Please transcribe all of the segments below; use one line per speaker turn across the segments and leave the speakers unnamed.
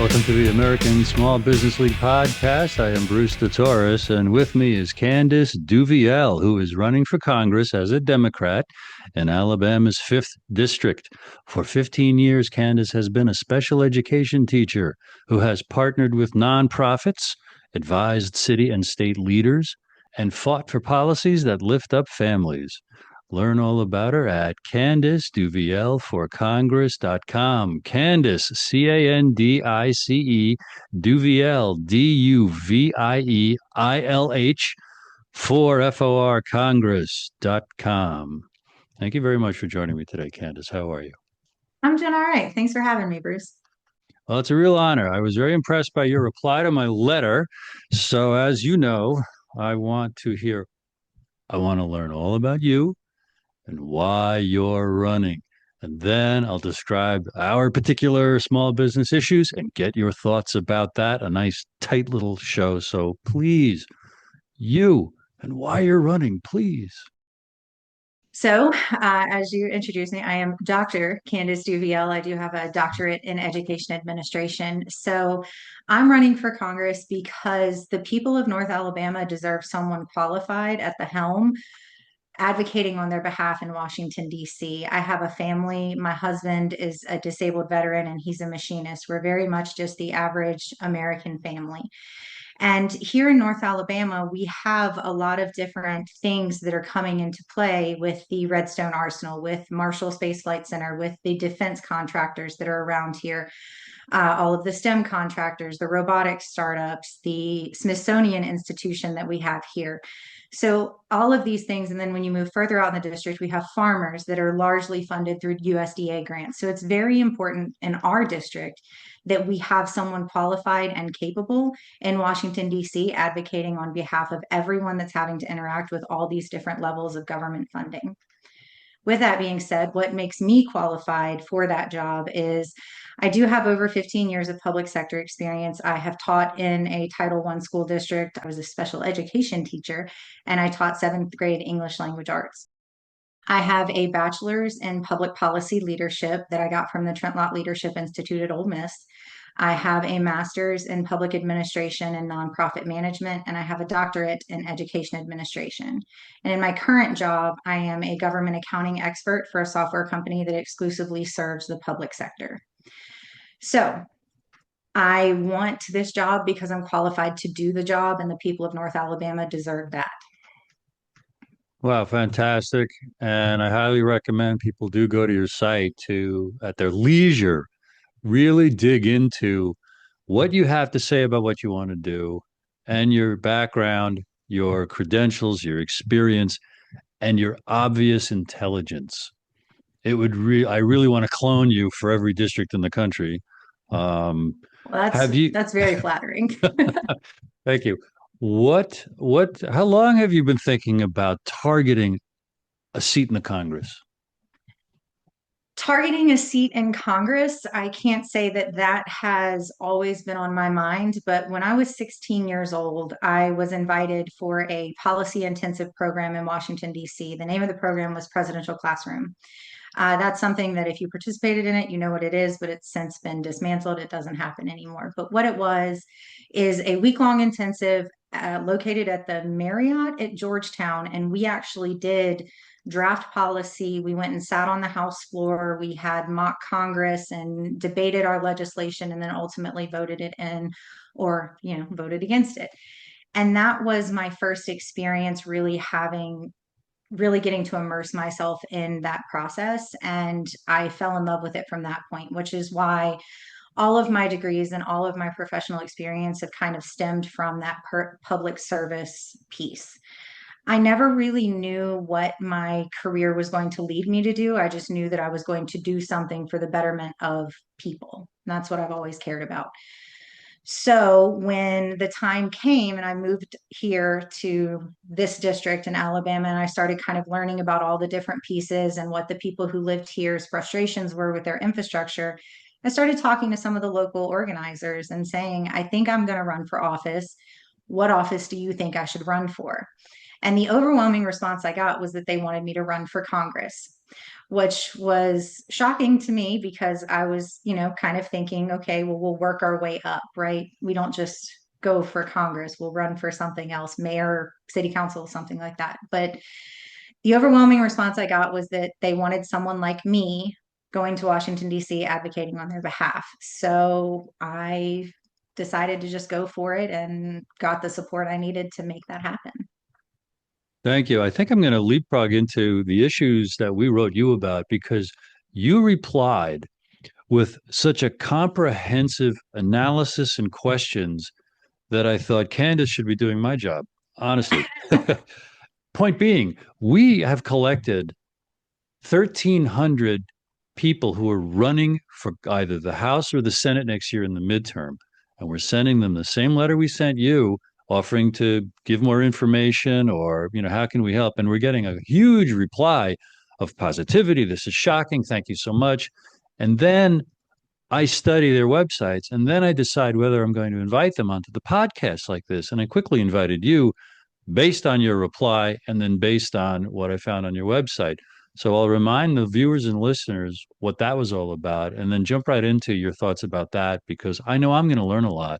Welcome to the American Small Business League podcast. I am Bruce DeTorres, and with me is Candice Duvieilh, who is running for Congress as a Democrat in Alabama's 5th District. For 15 years, Candice has been a special education teacher who has partnered with nonprofits, advised city and state leaders, and fought for policies that lift up families. Learn all about her at CandiceDuvieillForCongress.com. Candice, Candice, Duvieilh, Duvieilh, for Congress.com. Thank you very much for joining me today, Candice. How are you?
I'm doing all right. Thanks for having me, Bruce.
Well, it's a real honor. I was very impressed by your reply to my letter. So, as you know, I want to hear, I want to learn all about you and why you're running. And then I'll describe our particular small business issues and get your thoughts about that. A nice, tight little show. So please, you and why you're running, please.
As you introduced me, I am Dr. Candice Duvieilh. I do have a doctorate in education administration. So, I'm running for Congress because the people of North Alabama deserve someone qualified at the helm advocating on their behalf in Washington, D.C. I have a family. My husband is a disabled veteran and he's a machinist. We're very much just the average American family. And here in North Alabama, we have a lot of different things that are coming into play with the Redstone Arsenal, with Marshall Space Flight Center, with the defense contractors that are around here, all of the STEM contractors, the robotics startups, the Smithsonian Institution that we have here. So all of these things, and then when you move further out in the district, we have farmers that are largely funded through USDA grants. So it's very important in our district that we have someone qualified and capable in Washington, D.C., advocating on behalf of everyone that's having to interact with all these different levels of government funding. With that being said, what makes me qualified for that job is I do have over 15 years of public sector experience. I have taught in a Title I school district. I was a special education teacher, and I taught seventh grade English language arts. I have a bachelor's in public policy leadership that I got from the Trent Lott Leadership Institute at Ole Miss. I have a master's in public administration and nonprofit management, and I have a doctorate in education administration. And in my current job, I am a government accounting expert for a software company that exclusively serves the public sector. So I want this job because I'm qualified to do the job, and the people of North Alabama deserve that.
Wow, fantastic. And I highly recommend people do go to your site to, at their leisure, really dig into what you have to say about what you want to do and your background, your credentials, your experience, and your obvious intelligence. I really want to clone you for every district in the country. Um,
Well,
have you,
that's very flattering.
thank you. How long have you been thinking about targeting a seat in the Congress?
Targeting a seat in Congress, I can't say that that has always been on my mind, but when I was 16 years old, I was invited for a policy intensive program in Washington, D.C. The name of the program was Presidential Classroom. That's something that if you participated in it, you know what it is, but it's since been dismantled. It doesn't happen anymore. But what it was is a week-long intensive located at the Marriott at Georgetown, and we actually did draft policy. We went and sat on the House floor. We had mock Congress and debated our legislation, and then ultimately voted it in, or voted against it. And that was my first experience really getting to immerse myself in that process. And I fell in love with it from that point, which is why all of my degrees and all of my professional experience have kind of stemmed from that public service piece. I never really knew what my career was going to lead me to do. I just knew that I was going to do something for the betterment of people. And that's what I've always cared about. So when the time came and I moved here to this district in Alabama, and I started kind of learning about all the different pieces and what the people who lived here's frustrations were with their infrastructure, I started talking to some of the local organizers and saying, I think I'm going to run for office. What office do you think I should run for? And the overwhelming response I got was that they wanted me to run for Congress. which was shocking to me because I was, kind of thinking, okay, well, we'll work our way up, right? We don't just go for Congress, we'll run for something else, mayor, city council, something like that. But the overwhelming response I got was that they wanted someone like me going to Washington, D.C., advocating on their behalf. So I decided to just go for it and got the support I needed to make that happen.
Thank you. I think I'm going to leapfrog into the issues that we wrote you about because you replied with such a comprehensive analysis and questions that I thought Candice should be doing my job, honestly. Point being, we have collected 1,300 people who are running for either the House or the Senate next year in the midterm. And we're sending them the same letter we sent you, offering to give more information or, how can we help? And we're getting a huge reply of positivity. This is shocking. Thank you so much. And then I study their websites and then I decide whether I'm going to invite them onto the podcast like this. And I quickly invited you based on your reply and then based on what I found on your website. So I'll remind the viewers and listeners what that was all about and then jump right into your thoughts about that because I know I'm going to learn a lot.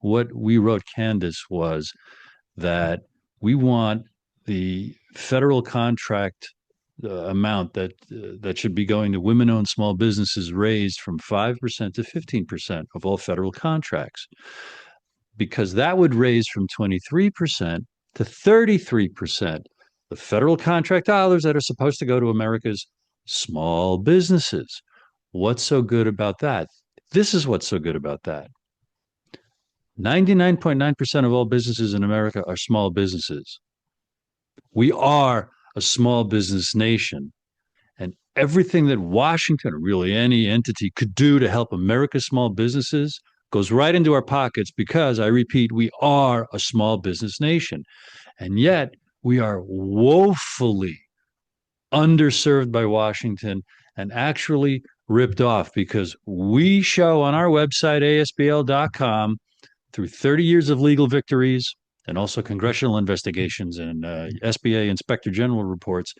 What we wrote, Candice, was that we want the federal contract amount that should be going to women-owned small businesses raised from 5% to 15% of all federal contracts, because that would raise from 23% to 33% the federal contract dollars that are supposed to go to America's small businesses. What's so good about that? This is what's so good about that. 99.9% of all businesses in America are small businesses. We are a small business nation. And everything that Washington, or really any entity, could do to help America's small businesses goes right into our pockets because, I repeat, we are a small business nation. And yet we are woefully underserved by Washington and actually ripped off because we show on our website, ASBL.com, through 30 years of legal victories and also congressional investigations and SBA Inspector General reports,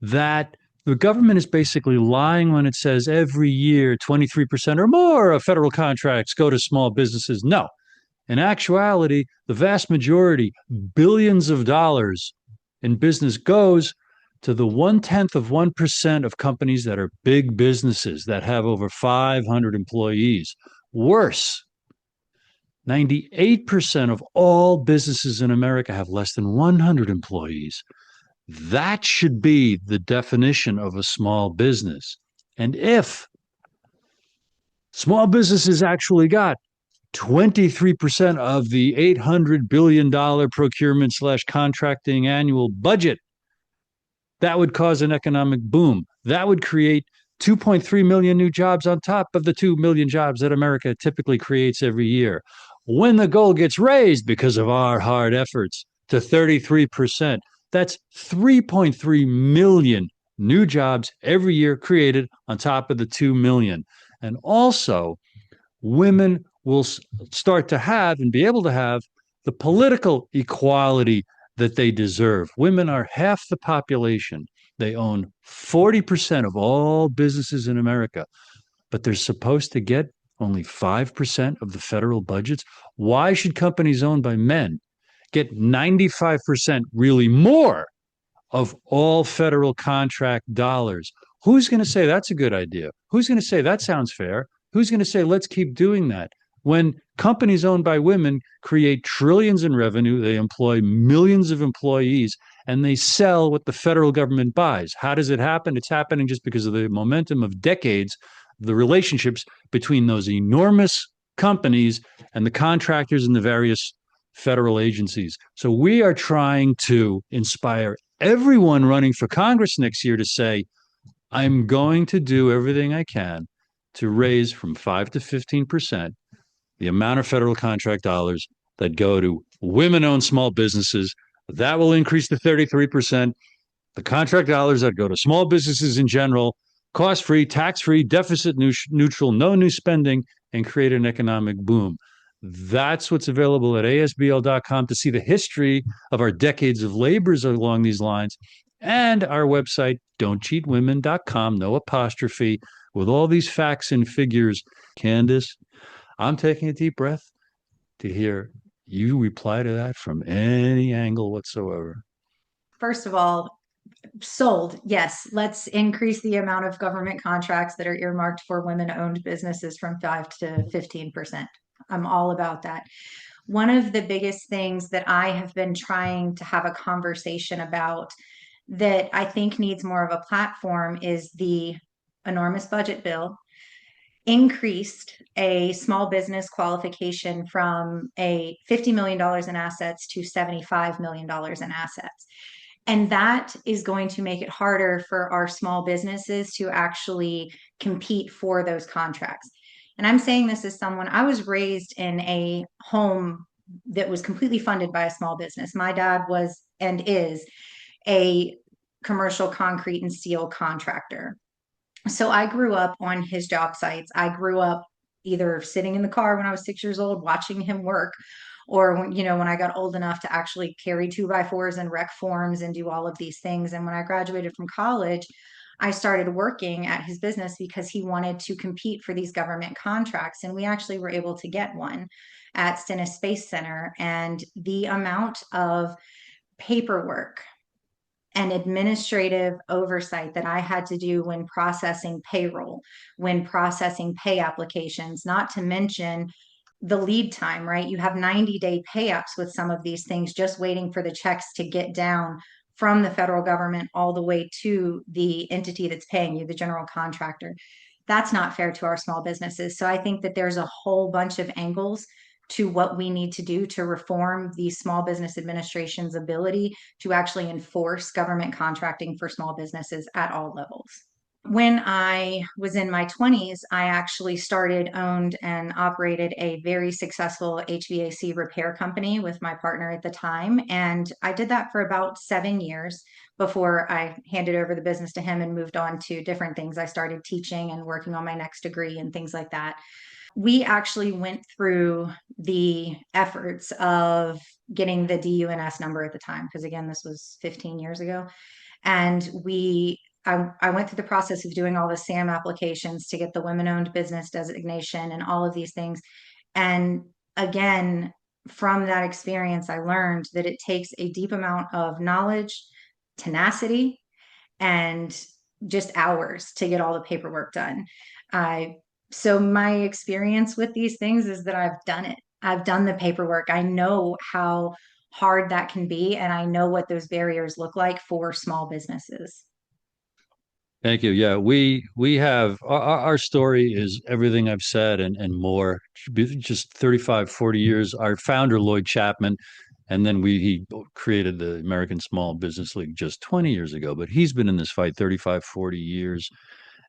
that the government is basically lying when it says every year 23% or more of federal contracts go to small businesses. No. In actuality, the vast majority, billions of dollars in business, goes to the 0.1% of companies that are big businesses that have over 500 employees. Worse, 98% of all businesses in America have less than 100 employees. That should be the definition of a small business. And if small businesses actually got 23% of the $800 billion procurement/contracting annual budget, that would cause an economic boom. That would create 2.3 million new jobs on top of the 2 million jobs that America typically creates every year. When the goal gets raised because of our hard efforts to 33%, that's 3.3 million new jobs every year created on top of the 2 million. And also, women will start to have and be able to have the political equality that they deserve. Women are half the population. They own 40% of all businesses in America, but they're supposed to get only 5% of the federal budgets. Why should companies owned by men get 95%, really more, of all federal contract dollars? Who's going to say that's a good idea? Who's going to say that sounds fair? Who's going to say let's keep doing that? When companies owned by women create trillions in revenue, they employ millions of employees, and they sell what the federal government buys. How does it happen? It's happening just because of the momentum of decades, the relationships between those enormous companies and the contractors in the various federal agencies. So we are trying to inspire everyone running for Congress next year to say, I'm going to do everything I can to raise from 5 to 15% the amount of federal contract dollars that go to women-owned small businesses. That will increase to 33%. The contract dollars that go to small businesses in general, cost-free, tax-free, deficit neutral, no new spending, and create an economic boom. That's what's available at ASBL.com to see the history of our decades of labors along these lines. and our website, don'tcheatwomen.com, no apostrophe, with all these facts and figures. Candice, I'm taking a deep breath to hear you reply to that from any angle whatsoever.
First of all, sold. Yes, let's increase the amount of government contracts that are earmarked for women-owned businesses from 5 to 15%. I'm all about that. One of the biggest things that I have been trying to have a conversation about that I think needs more of a platform is the enormous budget bill increased a small business qualification from a $50 million in assets to $75 million in assets. And that is going to make it harder for our small businesses to actually compete for those contracts. And I'm saying this as someone, I was raised in a home that was completely funded by a small business. My dad was and is a commercial concrete and steel contractor. So I grew up on his job sites. I grew up either sitting in the car when I was 6 years old, watching him work, or when I got old enough to actually carry 2x4s and rec forms and do all of these things. And when I graduated from college, I started working at his business because he wanted to compete for these government contracts. And we actually were able to get one at Stennis Space Center. And the amount of paperwork and administrative oversight that I had to do when processing payroll, when processing pay applications, not to mention the lead time, right? You have 90-day pay apps with some of these things, just waiting for the checks to get down from the federal government all the way to the entity that's paying you, the general contractor. That's not fair to our small businesses. So I think that there's a whole bunch of angles to what we need to do to reform the Small Business Administration's ability to actually enforce government contracting for small businesses at all levels. When I was in my 20s, I actually started, owned, and operated a very successful HVAC repair company with my partner at the time. And I did that for about 7 years before I handed over the business to him and moved on to different things. I started teaching and working on my next degree and things like that. We actually went through the efforts of getting the DUNS number at the time, because again, this was 15 years ago. And I went through the process of doing all the SAM applications to get the women-owned business designation and all of these things. And again, from that experience, I learned that it takes a deep amount of knowledge, tenacity, and just hours to get all the paperwork done. So my experience with these things is that I've done it. I've done the paperwork. I know how hard that can be, and I know what those barriers look like for small businesses.
Thank you. Yeah, we have our story is everything I've said and more. Just 35, 40 years. Our founder, Lloyd Chapman, and then he created the American Small Business League just 20 years ago, but he's been in this fight 35, 40 years.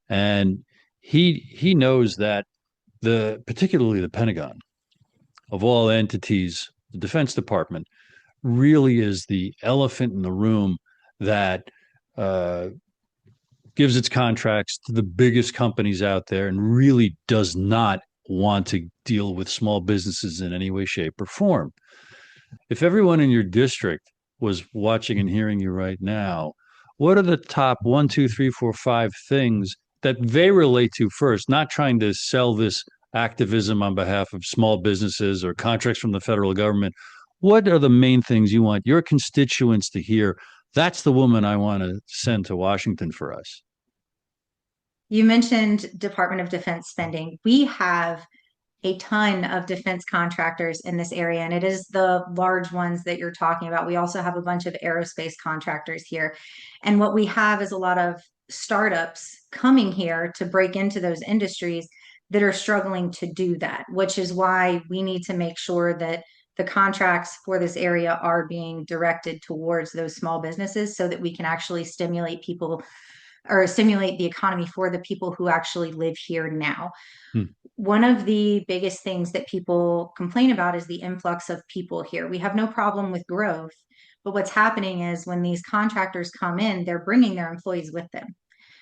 And he knows that particularly the Pentagon, of all entities, the Defense Department really is the elephant in the room that uh, gives its contracts to the biggest companies out there and really does not want to deal with small businesses in any way, shape, or form. If everyone in your district was watching and hearing you right now, what are the top 1, 2, 3, 4, 5 things that they relate to first? Not trying to sell this activism on behalf of small businesses or contracts from the federal government. What are the main things you want your constituents to hear? That's the woman I want to send to Washington for us.
You mentioned Department of Defense spending. We have a ton of defense contractors in this area, and it is the large ones that you're talking about. We also have a bunch of aerospace contractors here. And what we have is a lot of startups coming here to break into those industries that are struggling to do that, which is why we need to make sure that the contracts for this area are being directed towards those small businesses so that we can actually stimulate people or stimulate the economy for the people who actually live here now.
Hmm.
One of the biggest things that people complain about is the influx of people here. We have no problem with growth, but what's happening is when these contractors come in, they're bringing their employees with them.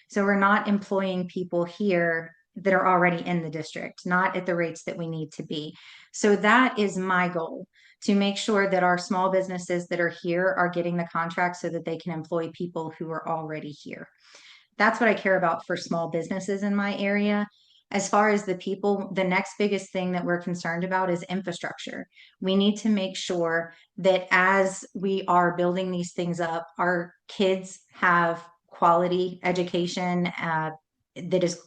So we're not employing people here that are already in the district, not at the rates that we need to be. So that is my goal, to make sure that our small businesses that are here are getting the contracts so that they can employ people who are already here. That's what I care about for small businesses in my area. As far as the people, the next biggest thing that we're concerned about is infrastructure. We need to make sure that as we are building these things up, our kids have quality education that is,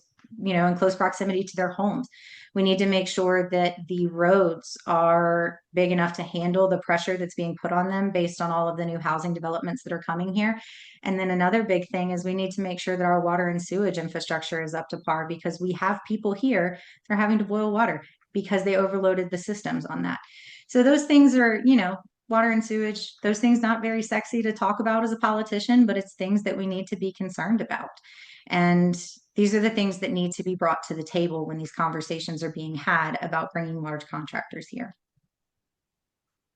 in close proximity to their homes. We need to make sure that the roads are big enough to handle the pressure that's being put on them based on all of the new housing developments that are coming here. And then another big thing is we need to make sure that our water and sewage infrastructure is up to par, because we have people here that are having to boil water because they overloaded the systems on that. So those things are, water and sewage, those things not very sexy to talk about as a politician, but it's things that we need to be concerned about. And these are the things that need to be brought to the table when these conversations are being had about bringing large contractors here.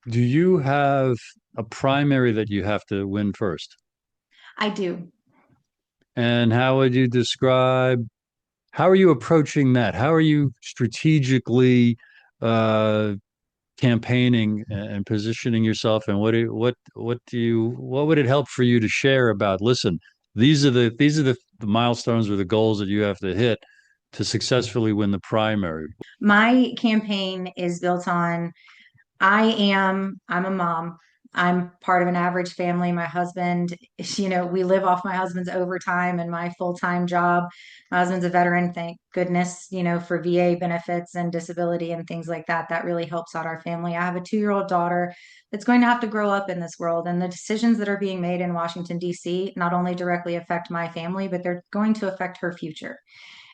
Do you have a primary that you have to win first?
I do.
And how would you describe, how are you approaching that? How are you strategically uh, campaigning and positioning yourself? And what would it help for you to share about, listen, these are the milestones or the goals that you have to hit to successfully win the primary?
My campaign is built on I'm a mom. I'm part of an average family. My husband, we live off my husband's overtime and my full-time job. My husband's a veteran, thank goodness, for VA benefits and disability and things like that. That really helps out our family. I have a 2-year-old daughter that's going to have to grow up in this world. And the decisions that are being made in Washington, D.C. not only directly affect my family, but they're going to affect her future.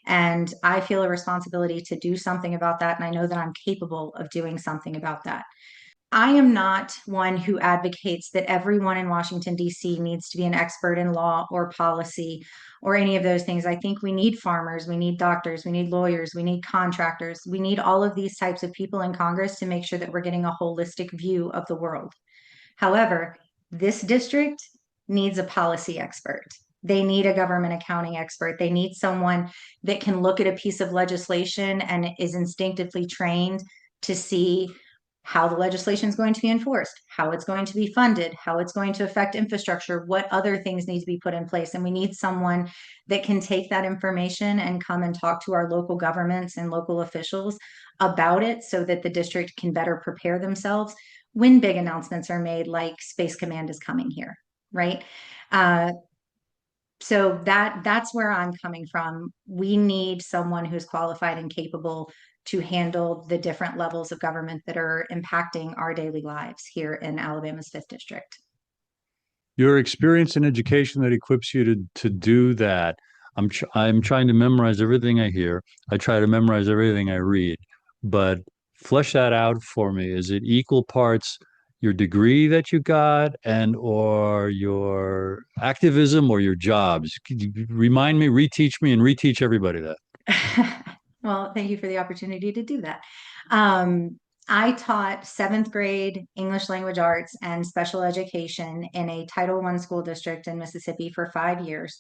And I feel a responsibility to do something about that. And I know that I'm capable of doing something about that. I am not one who advocates that everyone in Washington, D.C. needs to be an expert in law or policy or any of those things. I think we need farmers, we need doctors, we need lawyers, we need contractors. We need all of these types of people in Congress to make sure that we're getting a holistic view of the world. However, this district needs a policy expert. They need a government accounting expert. They need someone that can look at a piece of legislation and is instinctively trained to see how the legislation is going to be enforced, how it's going to be funded, how it's going to affect infrastructure, what other things need to be put in place. And we need someone that can take that information and come and talk to our local governments and local officials about it so that the district can better prepare themselves when big announcements are made, like Space Command is coming here, right? Uh, so that's where I'm coming from. We need someone who's qualified and capable to handle the different levels of government that are impacting our daily lives here in Alabama's 5th District.
Your experience in education that equips you to do that. I'm trying to memorize everything I hear. I try to memorize everything I read, but flesh that out for me. Is it equal parts your degree that you got and or your activism or your jobs? Could you remind me, reteach me, and reteach everybody that?
Well, thank you for the opportunity to do that. I taught 7th grade English language arts and special education in a Title I school district in Mississippi for 5 years.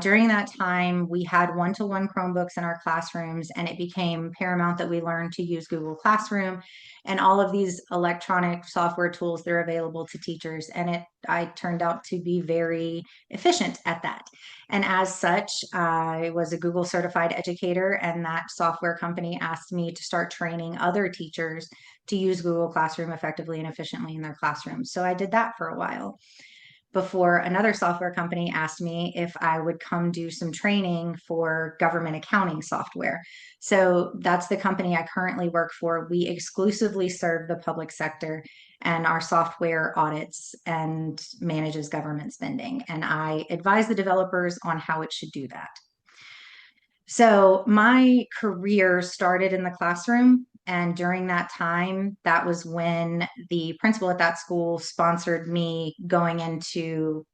During that time, we had one-to-one Chromebooks in our classrooms, and it became paramount that we learn to use Google Classroom and all of these electronic software tools that are available to teachers. And I turned out to be very efficient at that. And as such, I was a Google certified educator, and that software company asked me to start training other teachers to use Google Classroom effectively and efficiently in their classrooms. So I did that for a while before another software company asked me if I would come do some training for government accounting software. So that's the company I currently work for. We exclusively serve the public sector, and our software audits and manages government spending. And I advise the developers on how it should do that. So my career started in the classroom. And during that time, that was when the principal at that school sponsored me going into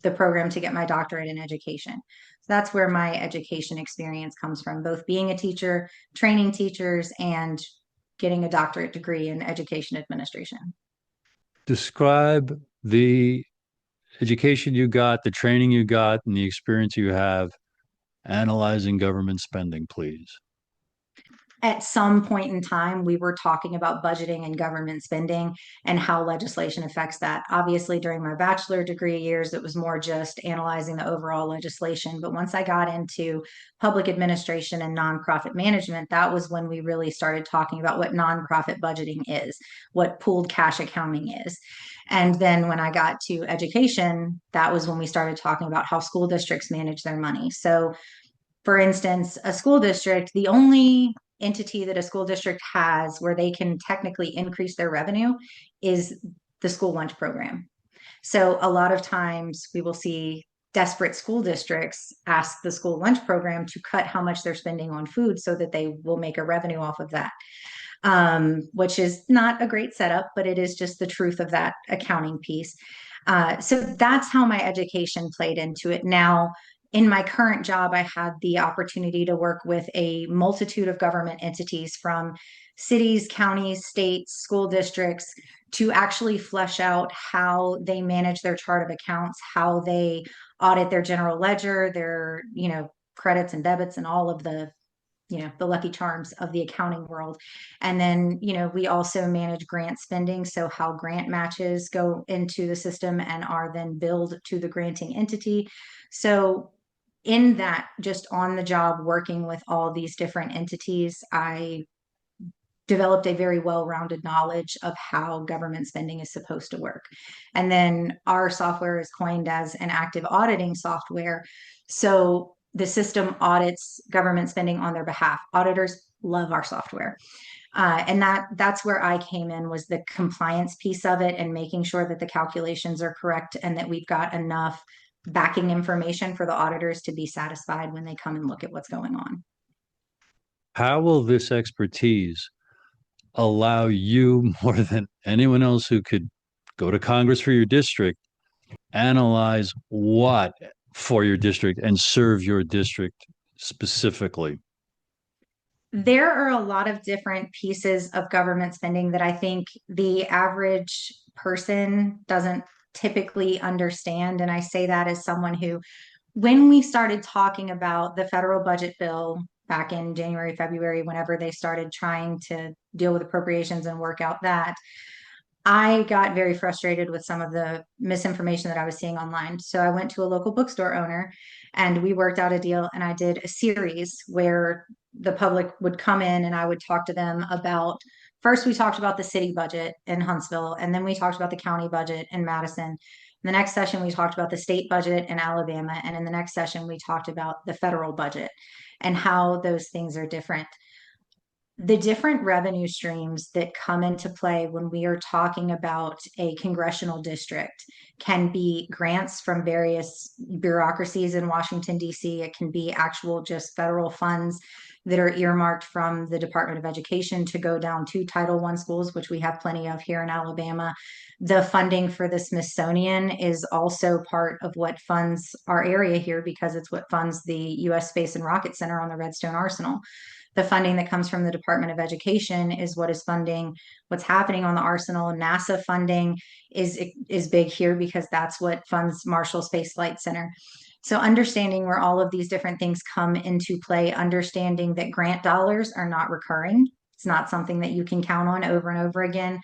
the program to get my doctorate in education. So that's where my education experience comes from, both being a teacher, training teachers, and getting a doctorate degree in education administration.
Describe the education you got, the training you got, and the experience you have Analyzing government spending, please.
At some point in time, we were talking about budgeting and government spending and how legislation affects that. Obviously, during my bachelor degree years, it was more just analyzing the overall legislation. But once I got into public administration and nonprofit management, that was when we really started talking about what nonprofit budgeting is, what pooled cash accounting is. And then when I got to education, that was when we started talking about how school districts manage their money. So for instance, a school district, the only entity that a school district has where they can technically increase their revenue is the school lunch program. So a lot of times we will see desperate school districts ask the school lunch program to cut how much they're spending on food so that they will make a revenue off of that, which is not a great setup, but it is just the truth of that accounting piece. So that's how my education played into it. Now, in my current job, I had the opportunity to work with a multitude of government entities from cities, counties, states, school districts to actually flesh out how they manage their chart of accounts, how they audit their general ledger, their, credits and debits and all of the lucky charms of the accounting world. And then, we also manage grant spending. So how grant matches go into the system and are then billed to the granting entity. So in that, just on the job, working with all these different entities, I developed a very well-rounded knowledge of how government spending is supposed to work. And then our software is coined as an active auditing software. So the system audits government spending on their behalf. Auditors love our software. And that's where I came in, was the compliance piece of it and making sure that the calculations are correct and that we've got enough backing information for the auditors to be satisfied when they come and look at what's going on.
How will this expertise allow you more than anyone else who could go to Congress for your district, analyze what for your district and serve your district specifically?
There are a lot of different pieces of government spending that I think the average person doesn't typically understand. And I say that as someone who, when we started talking about the federal budget bill back in January, February, whenever they started trying to deal with appropriations and work out that, I got very frustrated with some of the misinformation that I was seeing online. So I went to a local bookstore owner and we worked out a deal, and I did a series where the public would come in and I would talk to them about, first we talked about the city budget in Huntsville, and then we talked about the county budget in Madison. In the next session, we talked about the state budget in Alabama. And in the next session, we talked about the federal budget and how those things are different. The different revenue streams that come into play when we are talking about a congressional district can be grants from various bureaucracies in Washington, D.C. It can be actual just federal funds that are earmarked from the Department of Education to go down to Title I schools, which we have plenty of here in Alabama. The funding for the Smithsonian is also part of what funds our area here, because it's what funds the U.S. Space and Rocket Center on the Redstone Arsenal. The funding that comes from the Department of Education is what is funding what's happening on the Arsenal. NASA funding is big here because that's what funds Marshall Space Flight Center. So understanding where all of these different things come into play, understanding that grant dollars are not recurring. It's not something that you can count on over and over again.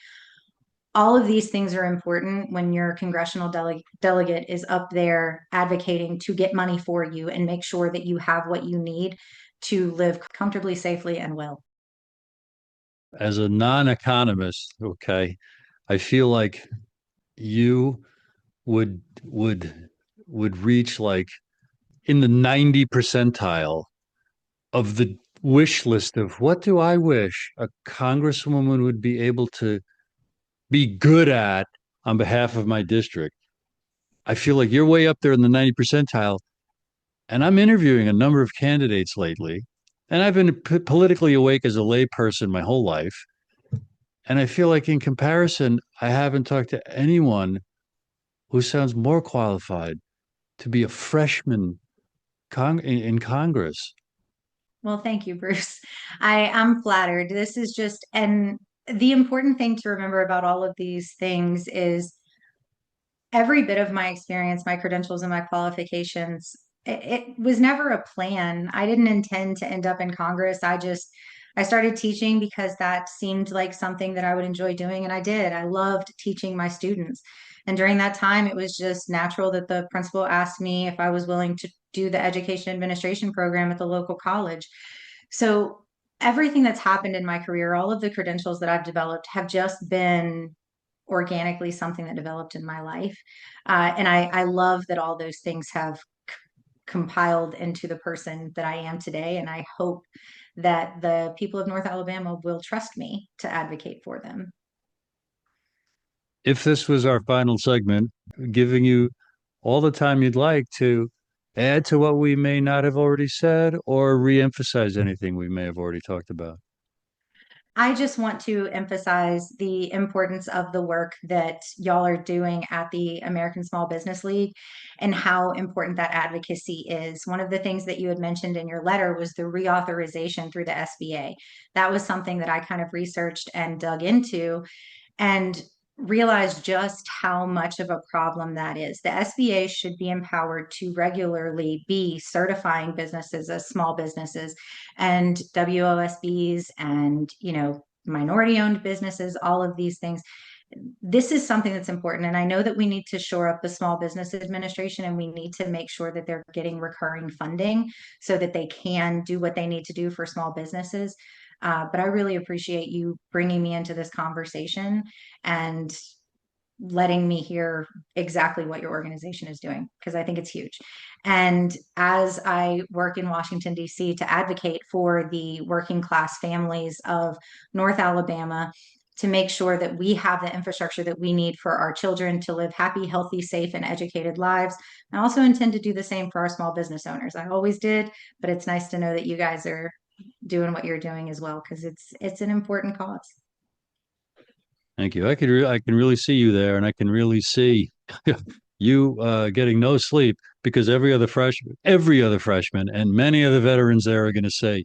All of these things are important when your congressional delegate is up there advocating to get money for you and make sure that you have what you need to live comfortably, safely, and well.
As a non-economist, okay, I feel like you would reach like in the 90 percentile of the wish list of what do I wish a congresswoman would be able to be good at on behalf of my district. I feel like you're way up there in the 90 percentile. And I'm interviewing a number of candidates lately. And I've been politically awake as a layperson my whole life. And I feel like in comparison, I haven't talked to anyone who sounds more qualified to be a freshman in Congress.
Well, thank you, Bruce. I am flattered. This is just, and the important thing to remember about all of these things is every bit of my experience, my credentials, and my qualifications it was never a plan. I didn't intend to end up in Congress. I started teaching because that seemed like something that I would enjoy doing, and I did. I loved teaching my students. And during that time, it was just natural that the principal asked me if I was willing to do the education administration program at the local college. So everything that's happened in my career, all of the credentials that I've developed have just been organically something that developed in my life. And I love that all those things have compiled into the person that I am today. And I hope that the people of North Alabama will trust me to advocate for them.
If this was our final segment, giving you all the time you'd like to add to what we may not have already said or reemphasize anything we may have already talked about.
I just want to emphasize the importance of the work that y'all are doing at the American Small Business League and how important that advocacy is. One of the things that you had mentioned in your letter was the reauthorization through the SBA. That was something that I kind of researched and dug into and realized just how much of a problem that is. The SBA should be empowered to regularly be certifying businesses as small businesses and WOSBs and, minority owned businesses, all of these things. This is something that's important. And I know that we need to shore up the Small Business Administration and we need to make sure that they're getting recurring funding so that they can do what they need to do for small businesses. But I really appreciate you bringing me into this conversation and letting me hear exactly what your organization is doing, because I think it's huge. And as I work in Washington, D.C. to advocate for the working class families of North Alabama, to make sure that we have the infrastructure that we need for our children to live happy, healthy, safe, and educated lives. I also intend to do the same for our small business owners. I always did, but it's nice to know that you guys are doing what you're doing as well, because it's an important cause.
Thank you. I can really see you there, and I can really see you getting no sleep because every other freshman, and many of the veterans there are going to say,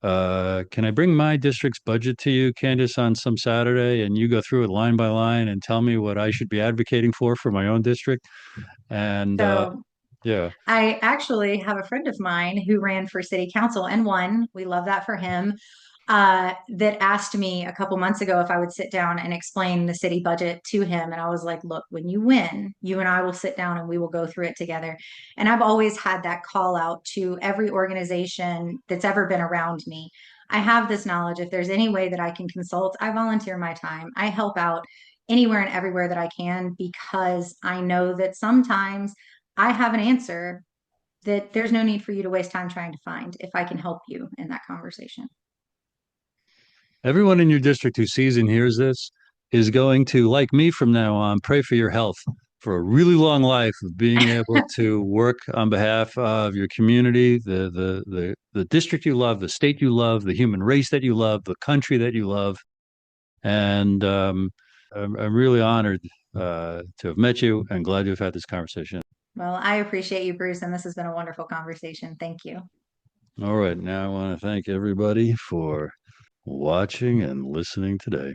"Can I bring my district's budget to you, Candice, on some Saturday?" And you go through it line by line and tell me what I should be advocating for my own district. And
So
yeah,
I actually have a friend of mine who ran for city council and won. We love that for him. That asked me a couple months ago if I would sit down and explain the city budget to him. And I was like, look, when you win, you and I will sit down and we will go through it together. And I've always had that call out to every organization that's ever been around me. I have this knowledge. If there's any way that I can consult, I volunteer my time. I help out anywhere and everywhere that I can because I know that sometimes I have an answer that there's no need for you to waste time trying to find if I can help you in that conversation.
everyone in your district who sees and hears this is going to, like me from now on, pray for your health for a really long life of being able to work on behalf of your community, the district you love, the state you love, the human race that you love, the country that you love. And I'm really honored to have met you and glad to have had this conversation.
Well, I appreciate you, Bruce, and this has been a wonderful conversation. Thank you.
All right. Now I want to thank everybody for watching and listening today.